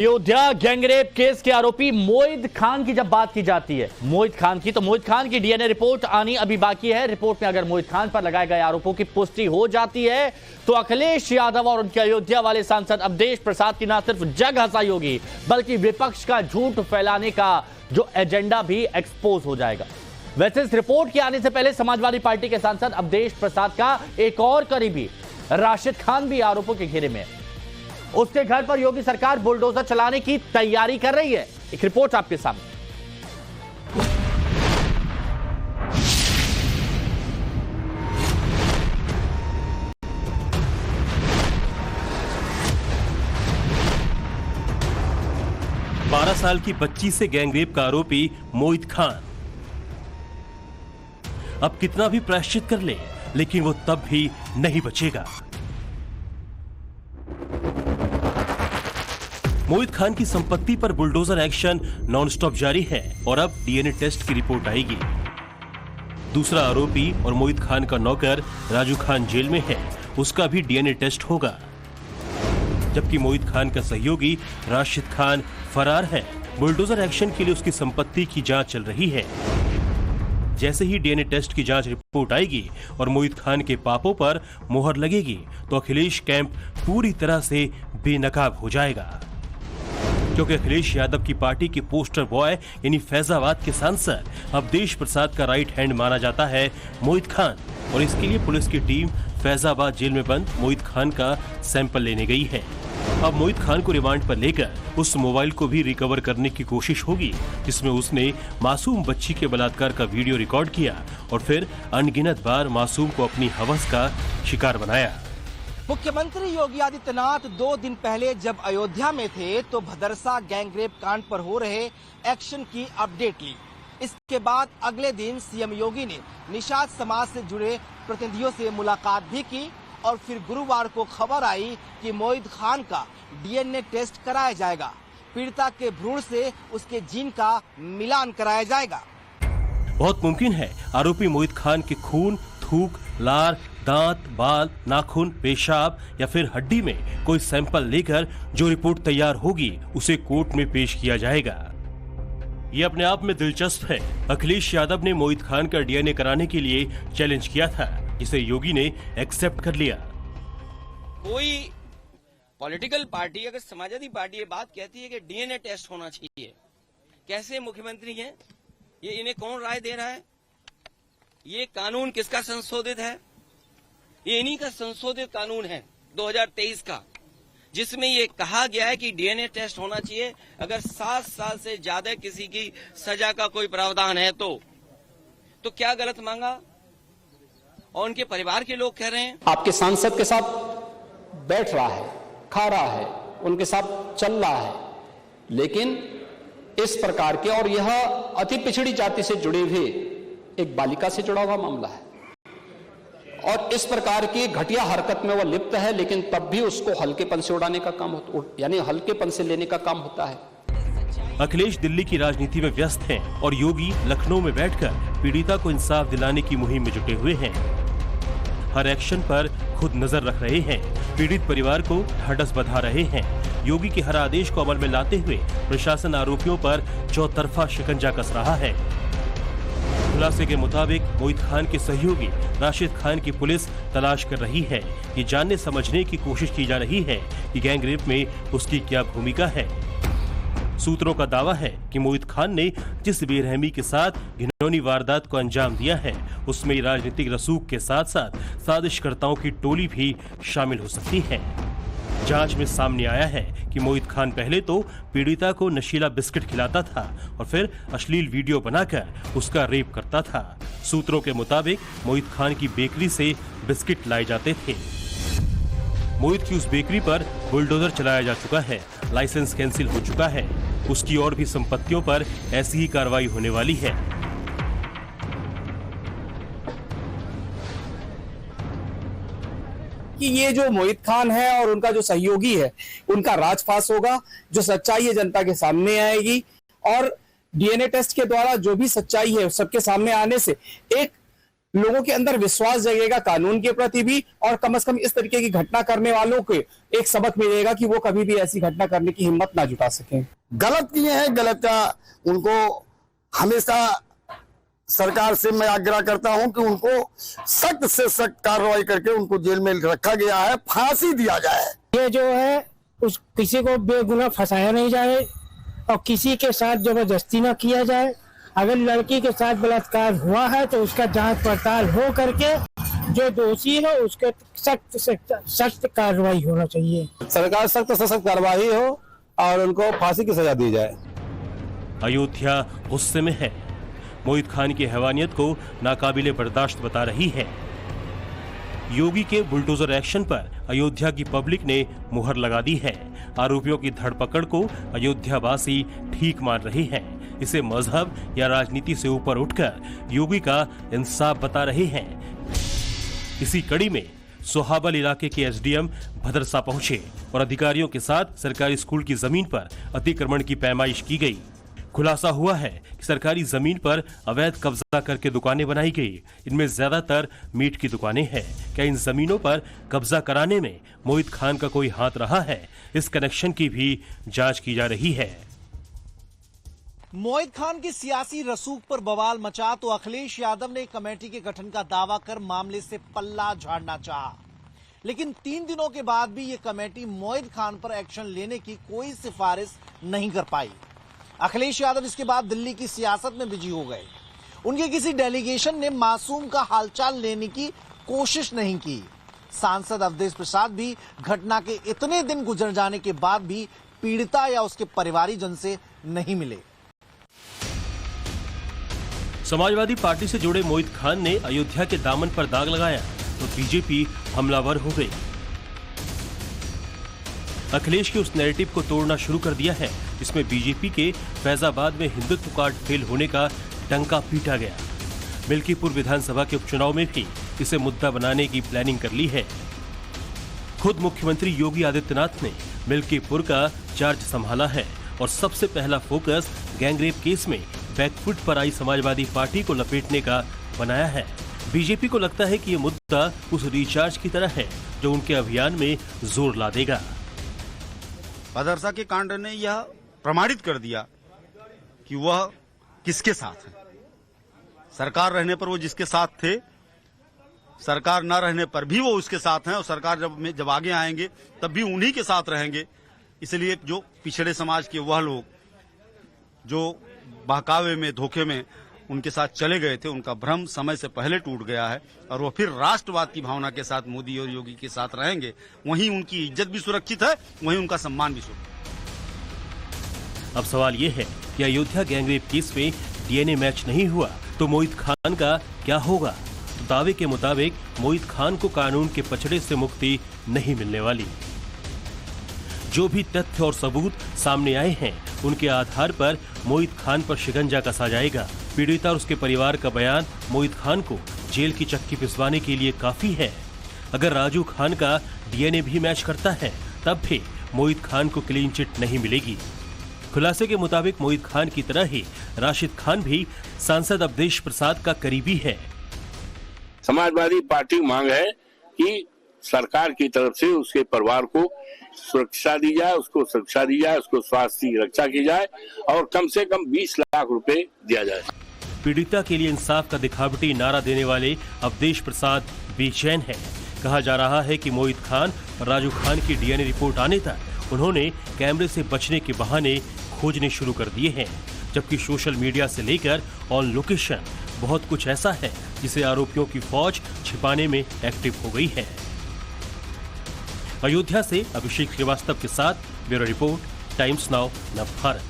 Ayodhya gangrape case के आरोपी मोहित खान की जब बात की जाती है मोहित खान की डीएनए रिपोर्ट आनी अभी बाकी है। रिपोर्ट में अगर मोहित खान पर लगाए गए आरोपों की पुष्टि हो जाती है तो अखिलेश यादव और उनके अयोध्या वाले सांसद अवधेश प्रसाद की न सिर्फ जग हंसाई होगी बल्कि विपक्ष का झूठ फैलाने का जो एजेंडा भी एक्सपोज हो जाएगा। वैसे इस रिपोर्ट के आने से पहले समाजवादी पार्टी के सांसद अवधेश प्रसाद का एक और करीबी राशिद खान भी आरोपों के घेरे में है। उसके घर पर योगी सरकार बुलडोजर चलाने की तैयारी कर रही है। एक रिपोर्ट आपके सामने। बारह साल की बच्ची से गैंगरेप का आरोपी मोहित खान अब कितना भी प्रायश्चित कर ले लेकिन वो तब भी नहीं बचेगा। मोहित खान की संपत्ति पर बुलडोजर एक्शन नॉनस्टॉप जारी है और अब डीएनए टेस्ट की रिपोर्ट आएगी। दूसरा आरोपी और मोहित खान का नौकर राजू खान जेल में है, उसका भी डीएनए टेस्ट होगा। जबकि मोहित खान का सहयोगी राशिद खान फरार है। बुलडोजर एक्शन के लिए उसकी संपत्ति की जांच चल रही है। जैसे ही डीएनए टेस्ट की जांच रिपोर्ट आएगी और मोहित खान के पापों पर मोहर लगेगी तो अखिलेश कैंप पूरी तरह से बेनकाब हो जाएगा, क्योंकि अखिलेश यादव की पार्टी के पोस्टर बॉय यानी फैजाबाद के सांसद अवधेश प्रसाद का राइट हैंड माना जाता है मोहित खान, और इसके लिए पुलिस की टीम फैजाबाद जेल में बंद मोहित खान का सैंपल लेने गई है। अब मोहित खान को रिमांड पर लेकर उस मोबाइल को भी रिकवर करने की कोशिश होगी जिसमें उसने मासूम बच्ची के बलात्कार का वीडियो रिकॉर्ड किया और फिर अनगिनत बार मासूम को अपनी हवस का शिकार बनाया। मुख्यमंत्री योगी आदित्यनाथ 2 दिन पहले जब अयोध्या में थे तो भदरसा गैंगरेप कांड पर हो रहे एक्शन की अपडेट ली। इसके बाद अगले दिन सीएम योगी ने निषाद समाज से जुड़े प्रतिनिधियों से मुलाकात भी की और फिर गुरुवार को खबर आई कि मोहित खान का डीएनए टेस्ट कराया जाएगा। पीड़िता के भ्रूण से उसके जीन का मिलान कराया जाएगा। बहुत मुमकिन है आरोपी मोहित खान के खून, थूक, लार, दांत, बाल, नाखून, पेशाब या फिर हड्डी में कोई सैंपल लेकर जो रिपोर्ट तैयार होगी उसे कोर्ट में पेश किया जाएगा। ये अपने आप में दिलचस्प है। अखिलेश यादव ने मोहित खान का डीएनए कराने के लिए चैलेंज किया था, जिसे योगी ने एक्सेप्ट कर लिया। कोई पॉलिटिकल पार्टी, अगर समाजवादी पार्टी ये बात कहती है कि डीएनए टेस्ट होना चाहिए, कैसे मुख्यमंत्री हैं ये, इन्हें कौन राय दे रहा है? ये कानून किसका संशोधित है? ये इन्हीं का संशोधित कानून है 2023 का, जिसमें ये कहा गया है कि डीएनए टेस्ट होना चाहिए अगर 7 साल से ज्यादा किसी की सजा का कोई प्रावधान है तो क्या गलत मांगा? और उनके परिवार के लोग कह रहे हैं आपके सांसद के साथ बैठ रहा है, खा रहा है, उनके साथ चल रहा है, लेकिन इस प्रकार के, और यह अति पिछड़ी जाति से जुड़े हुए एक बालिका से जुड़ा हुआ मामला है और इस प्रकार की घटिया हरकत में वह लिप्त है, लेकिन तब भी उसको हल्केपन से उड़ाने का काम होता, यानी हल्केपन से लेने का काम होता है। अखिलेश दिल्ली की राजनीति में व्यस्त हैं और योगी लखनऊ में बैठकर पीड़िता को इंसाफ दिलाने की मुहिम में जुटे हुए हैं। हर एक्शन पर खुद नजर रख रहे हैं, पीड़ित परिवार को ढाढ़स बंधा रहे हैं। योगी के हर आदेश को अमल में लाते हुए प्रशासन आरोपियों पर चौतरफा शिकंजा कस रहा है। खुलासे के मुताबिक मोहित खान के सहयोगी राशिद खान की पुलिस तलाश कर रही है। ये जानने समझने की कोशिश की जा रही है कि गैंगरेप में उसकी क्या भूमिका है। सूत्रों का दावा है कि मोहित खान ने जिस बेरहमी के साथ घिनौनी वारदात को अंजाम दिया है उसमें राजनीतिक रसूख के साथ साथ साजिशकर्ताओं की टोली भी शामिल हो सकती है। जांच में सामने आया है कि मोहित खान पहले तो पीड़िता को नशीला बिस्किट खिलाता था और फिर अश्लील वीडियो बनाकर उसका रेप करता था। सूत्रों के मुताबिक मोहित खान की बेकरी से बिस्किट लाए जाते थे। मोहित की उस बेकरी पर बुलडोजर चलाया जा चुका है, लाइसेंस कैंसिल हो चुका है। उसकी और भी संपत्तियों पर ऐसी ही कार्रवाई होने वाली है। कि ये जो मोहित खान है और उनका जो सहयोगी है उनका राजफास होगा, जो सच्चाई है जनता के सामने आएगी और डीएनए टेस्ट के द्वारा जो भी सच्चाई है सबके सामने आने से एक लोगों के अंदर विश्वास जगेगा कानून के प्रति भी, और कम से कम इस तरीके की घटना करने वालों को एक सबक मिलेगा कि वो कभी भी ऐसी घटना करने की हिम्मत ना जुटा सकें। गलत किए हैं, गलत का उनको हमेशा सरकार से मैं आग्रह करता हूं कि उनको सख्त से सख्त कार्रवाई करके उनको जेल में रखा गया है, फांसी दिया जाए। ये जो है उस किसी को बेगुनाह फंसाया नहीं जाए और किसी के साथ जबरदस्ती ना किया जाए। अगर लड़की के साथ बलात्कार हुआ है तो उसका जांच पड़ताल हो करके जो दोषी है उसके सख्त से सख्त कार्रवाई होना चाहिए। सरकार सख्त से सख्त कार्रवाई हो और उनको फांसी की सजा दी जाए। अयोध्या गुस्से में है। मोहित खान की हैवानियत को नाकाबिले बर्दाश्त बता रही है। योगी के बुलडोजर एक्शन पर अयोध्या की पब्लिक ने मुहर लगा दी है। आरोपियों की धरपकड़ को अयोध्यावासी ठीक मान रहे हैं। इसे मजहब या राजनीति से ऊपर उठकर योगी का इंसाफ बता रहे हैं। इसी कड़ी में सोहाबल इलाके के एसडीएम भदरसा पहुंचे और अधिकारियों के साथ सरकारी स्कूल की जमीन पर अतिक्रमण की पैमाइश की गई। खुलासा हुआ है कि सरकारी जमीन पर अवैध कब्जा करके दुकानें बनाई गई। इनमें ज्यादातर मीट की दुकानें हैं। क्या इन जमीनों पर कब्जा कराने में मोहित खान का कोई हाथ रहा है? इस कनेक्शन की भी जांच की जा रही है। मोहित खान की सियासी रसूख पर बवाल मचा तो अखिलेश यादव ने कमेटी के गठन का दावा कर मामले से पल्ला झाड़ना चाहा, लेकिन 3 दिनों के बाद भी ये कमेटी मोहित खान पर एक्शन लेने की कोई सिफारिश नहीं कर पाई। अखिलेश यादव इसके बाद दिल्ली की सियासत में बिजी हो गए। उनके किसी डेलीगेशन ने मासूम का हालचाल लेने की कोशिश नहीं की। सांसद अवधेश प्रसाद भी घटना के इतने दिन गुजर जाने के बाद भी पीड़िता या उसके परिवारीजन से नहीं मिले। समाजवादी पार्टी से जुड़े मोहित खान ने अयोध्या के दामन पर दाग लगाया तो बीजेपी हमलावर हो गई। अखिलेश के उस नैरेटिव को तोड़ना शुरू कर दिया है जिसमें बीजेपी के फैजाबाद में हिंदुत्व कार्ड फेल होने का डंका पीटा गया। मिल्कीपुर विधानसभा के उपचुनाव में भी इसे मुद्दा बनाने की प्लानिंग कर ली है। खुद मुख्यमंत्री योगी आदित्यनाथ ने मिल्कीपुर का चार्ज संभाला है और सबसे पहला फोकस गैंगरेप केस में बैकफुट पर आई समाजवादी पार्टी को लपेटने का बनाया है। बीजेपी को लगता है कि ये मुद्दा उस रिचार्ज की तरह है जो उनके अभियान में जोर ला देगा। भदरसा के कांड ने यह प्रमाणित कर दिया कि वह किसके साथ है। सरकार रहने पर वो जिसके साथ थे, सरकार न रहने पर भी वो उसके साथ हैं और सरकार जब आगे आएंगे तब भी उन्हीं के साथ रहेंगे। इसलिए जो पिछड़े समाज के वह लोग जो बहकावे में, धोखे में उनके साथ चले गए थे, उनका भ्रम समय से पहले टूट गया है और वो फिर राष्ट्रवाद की भावना के साथ मोदी और योगी के साथ रहेंगे। वहीं उनकी इज्जत भी सुरक्षित है, वहीं उनका सम्मान भी सुरक्षित है। अब सवाल ये है कि अयोध्या गैंगरेप केस में डीएनए मैच नहीं हुआ तो मोहित खान का क्या होगा? तो दावे के मुताबिक मोहित खान को कानून के पचड़े से मुक्ति नहीं मिलने वाली। जो भी तथ्य और सबूत सामने आए हैं उनके आधार पर मोहित खान पर शिकंजा कसा जाएगा। पीड़िता और उसके परिवार का बयान मोहित खान को जेल की चक्की पिसवाने के लिए काफी है। अगर राजू खान का डीएनए भी मैच करता है तब भी मोहित खान को क्लीन चिट नहीं मिलेगी। खुलासे के मुताबिक मोहित खान की तरह ही राशिद खान भी सांसद अवधेश प्रसाद का करीबी है। समाजवादी पार्टी की मांग है कि सरकार की तरफ से उसके परिवार को सुरक्षा दी जाए, उसको सुरक्षा दी जाए, उसको स्वास्थ्य की रक्षा की जाए और कम से कम 20 लाख रुपए दिया जाए। पीड़िता के लिए इंसाफ का दिखावटी नारा देने वाले अवधेश प्रसाद बेचैन है। कहा जा रहा है कि मोहित खान और राजू खान की डीएनए रिपोर्ट आने तक उन्होंने कैमरे से बचने के बहाने खोजने शुरू कर दिए हैं, जबकि सोशल मीडिया से लेकर ऑन लोकेशन बहुत कुछ ऐसा है जिसे आरोपियों की फौज छिपाने में एक्टिव हो गई है। अयोध्या से अभिषेक श्रीवास्तव के साथ bureau report, times now Navbharat.